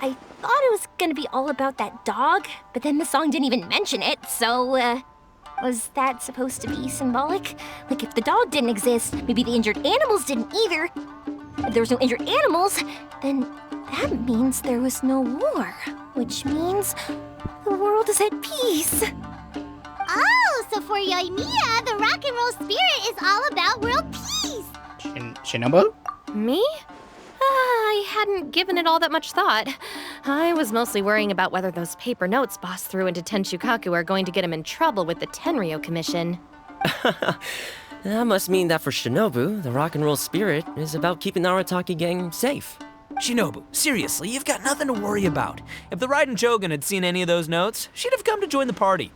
I thought it was gonna be all about that dog, but then the song didn't even mention it, so, was that supposed to be symbolic? Like, if the dog didn't exist, maybe the injured animals didn't either. If there was no injured animals, then that means there was no war, which means the world is at peace. Oh, so for Yoimiya, the rock and roll spirit is all about world peace. Shinobu? Me? I hadn't given it all that much thought. I was mostly worrying about whether those paper notes Boss threw into Tenchukaku are going to get him in trouble with the Tenryo Commission. That must mean that for Shinobu, the rock and roll spirit is about keeping the Arataki gang safe. Shinobu, seriously, you've got nothing to worry about. If the Raiden Shogun had seen any of those notes, she'd have come to join the party.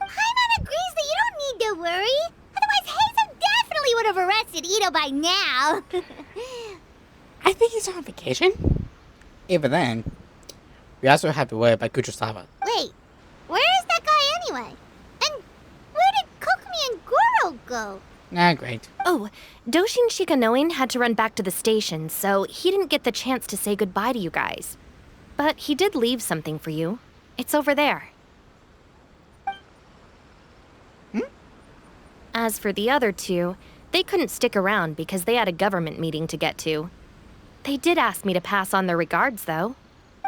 Paimon agrees that you don't need to worry. Otherwise, Heizo definitely would have arrested Ito by now. I think he's on vacation. Even then, we also have to worry about Kuchisawa. Wait, where is that guy anyway? And where did Kokumi and Goro go? Ah, great. Oh, Doshin Shikanoin had to run back to the station, so he didn't get the chance to say goodbye to you guys. But he did leave something for you. It's over there. As for the other two, they couldn't stick around because they had a government meeting to get to. They did ask me to pass on their regards, though.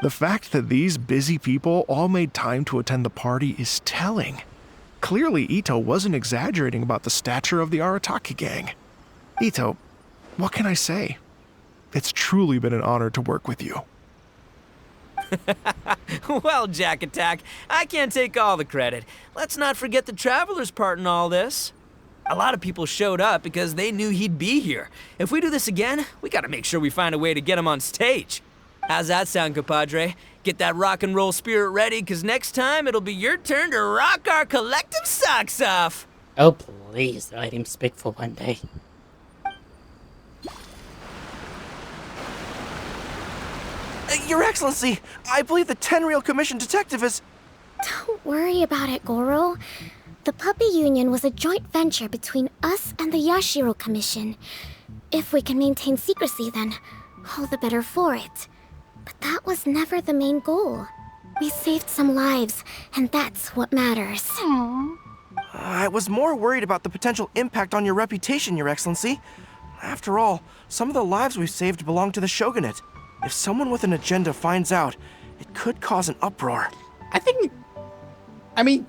The fact that these busy people all made time to attend the party is telling. Clearly, Ito wasn't exaggerating about the stature of the Arataki gang. Ito, what can I say? It's truly been an honor to work with you. Well, Jack Attack, I can't take all the credit. Let's not forget the Traveler's part in all this. A lot of people showed up because they knew he'd be here. If we do this again, we gotta make sure we find a way to get him on stage. How's that sound, compadre? Get that rock and roll spirit ready, cause next time it'll be your turn to rock our collective socks off. Oh, please let him speak for one day. Your Excellency, I believe the Tenryo Commission detective is... Don't worry about it, Goro. The Puppy Union was a joint venture between us and the Yashiro Commission. If we can maintain secrecy, then all the better for it. But that was never the main goal. We saved some lives, and that's what matters. I was more worried about the potential impact on your reputation, Your Excellency. After all, some of the lives we've saved belong to the Shogunate. If someone with an agenda finds out, it could cause an uproar. I mean,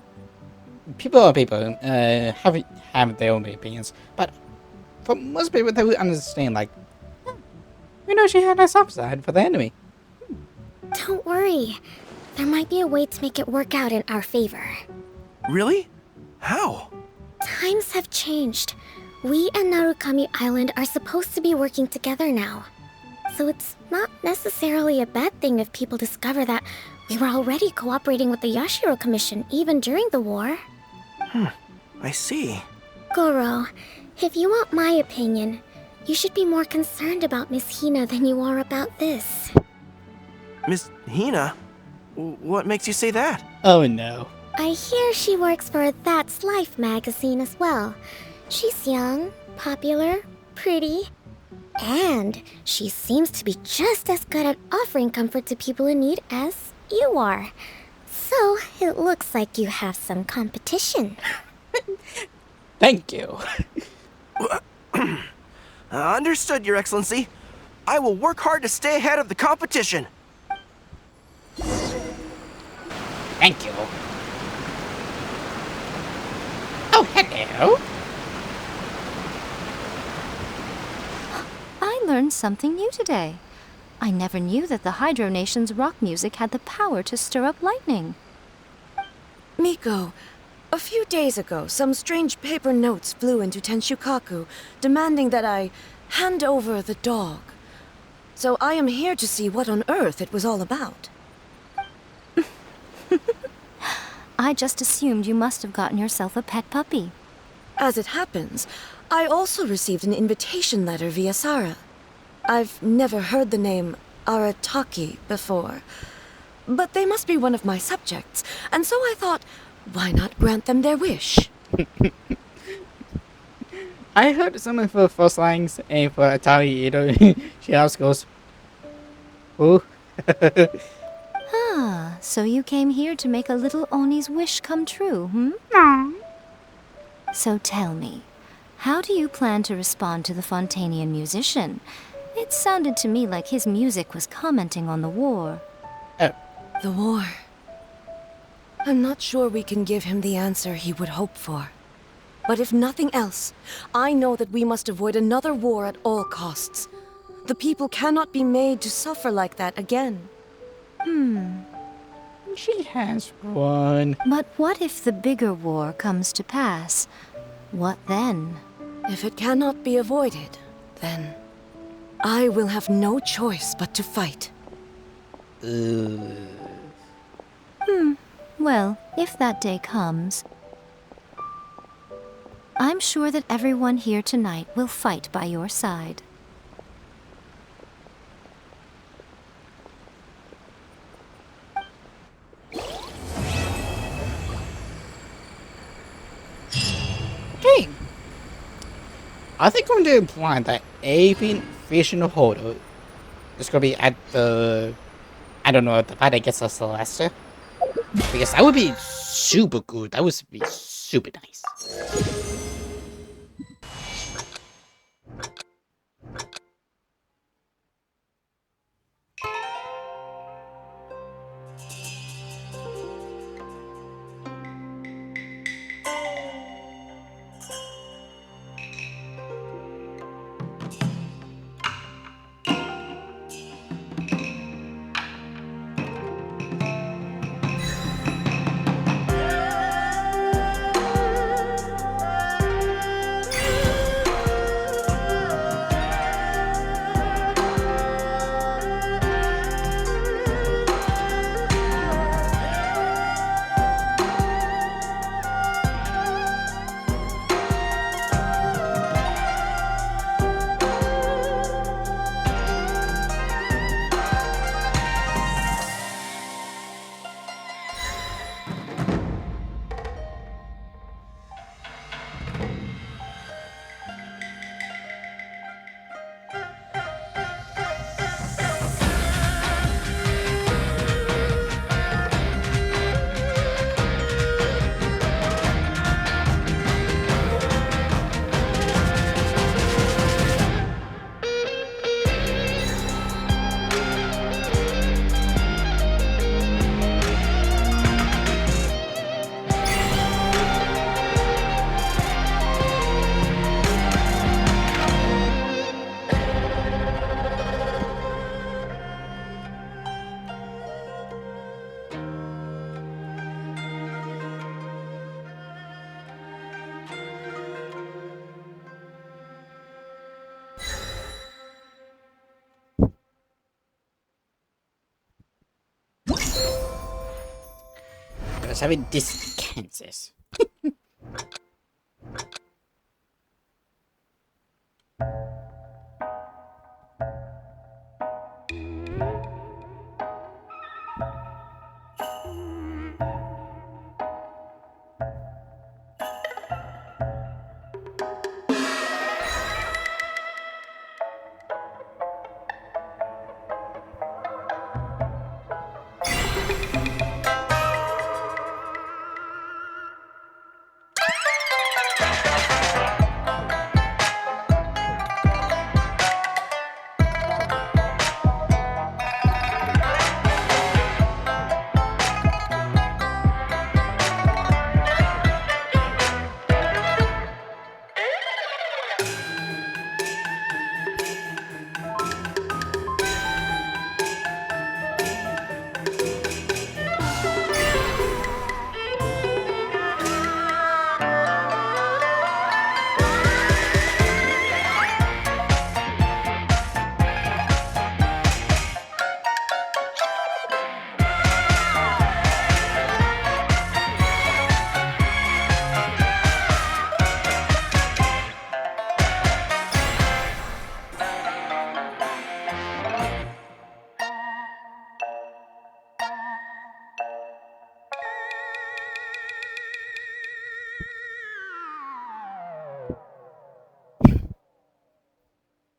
people are people, have their own opinions, but for most people, they would understand, like, we know she had a soft side for the enemy. Don't worry. There might be a way to make it work out in our favor. Really? How? Times have changed. We and Narukami Island are supposed to be working together now. So it's not necessarily a bad thing if people discover that we were already cooperating with the Yashiro Commission even during the war. I see. Goro, if you want my opinion, you should be more concerned about Miss Hina than you are about this. Miss Hina? What makes you say that? Oh no. I hear she works for That's Life magazine as well. She's young, popular, pretty, and she seems to be just as good at offering comfort to people in need as you are. So it looks like you have some competition. Thank you. Understood, Your Excellency. I will work hard to stay ahead of the competition. Thank you. Oh, hello. I learned something new today. I never knew that the Hydro Nation's rock music had the power to stir up lightning. Miko, a few days ago, some strange paper notes flew into Tenshukaku, demanding that I hand over the dog. So I am here to see what on earth it was all about. I just assumed you must have gotten yourself a pet puppy. As it happens, I also received an invitation letter via Sara. I've never heard the name Arataki before, but they must be one of my subjects, and so I thought, why not grant them their wish? I heard some of her first lines, and for Atari, she also goes, "Who?" Ah, so you came here to make a little Oni's wish come true, hmm? So tell me, how do you plan to respond to the Fontanian musician? It sounded to me like his music was commenting on the war. The war. I'm not sure we can give him the answer he would hope for. But if nothing else, I know that we must avoid another war at all costs. The people cannot be made to suffer like that again. She has one. But what if the bigger war comes to pass? What then? If it cannot be avoided, then I will have no choice but to fight. Well, if that day comes, I'm sure that everyone here tonight will fight by your side. Okay. I think I'm going to imply that every fictional holder is going to be at the, I don't know, the fight against the Celeste. Because that would be super good. That would be super nice. Let's have it this Kansas.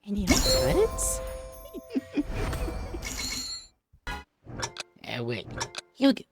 Any last credits? Wait. Here we go.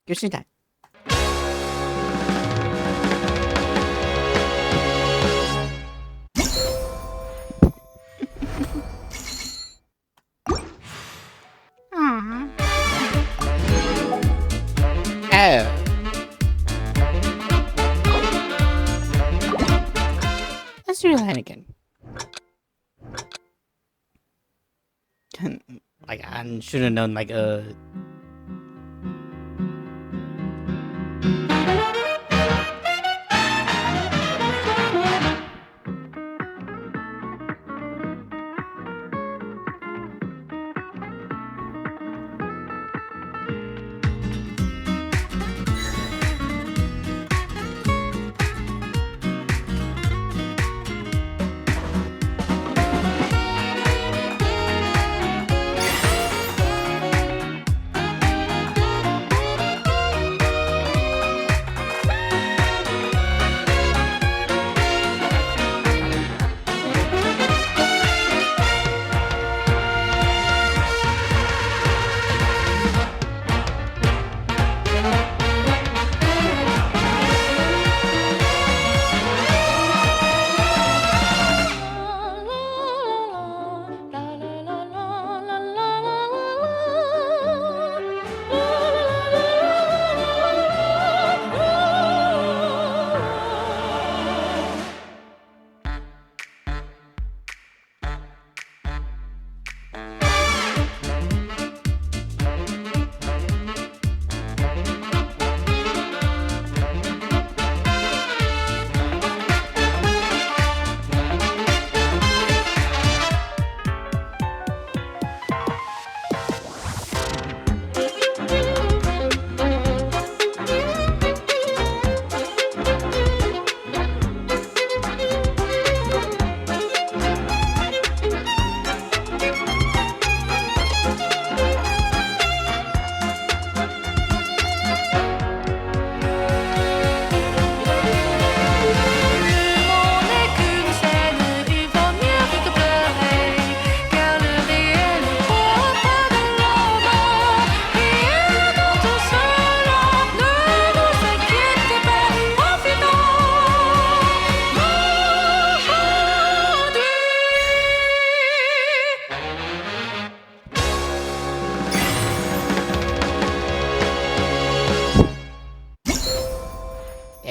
Good shit time. Oh. Let's do that again. Like, I should have known, like,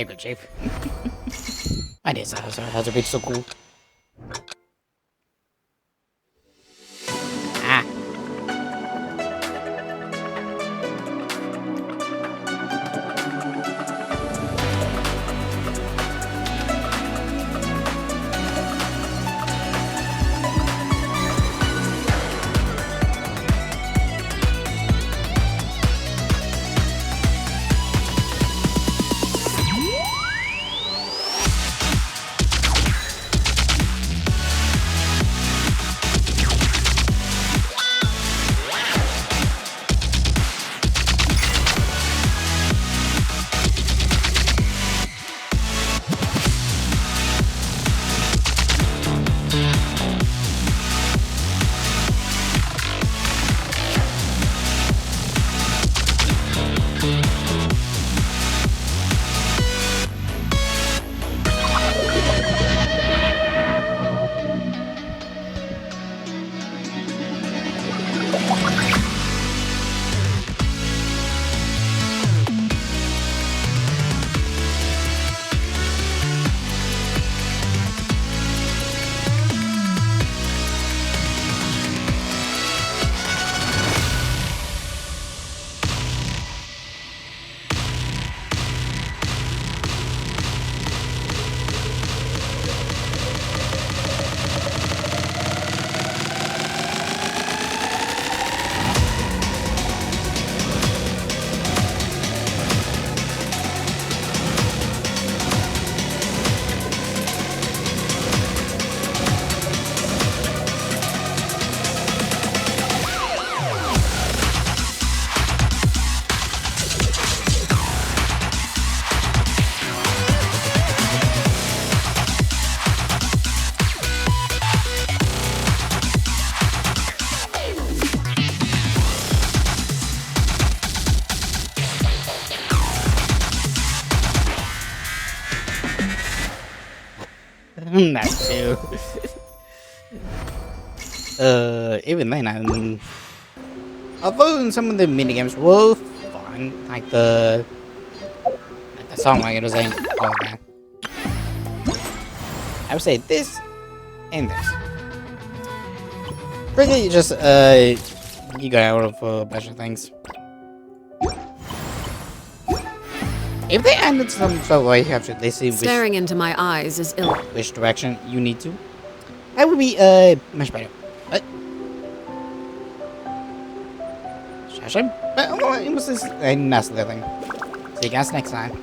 Hey, good Chief. I did how's it been so cool? Ah. That too. Even then, although some of the minigames were fun, like the songwriter was saying, all that. I would say this and this. Really, just you got out of a bunch of things. If they added some sort of way you have to listen Staring into my eyes is ill. Which direction you need to, that would be much better. But it was just a nasty thing. See you guys next time.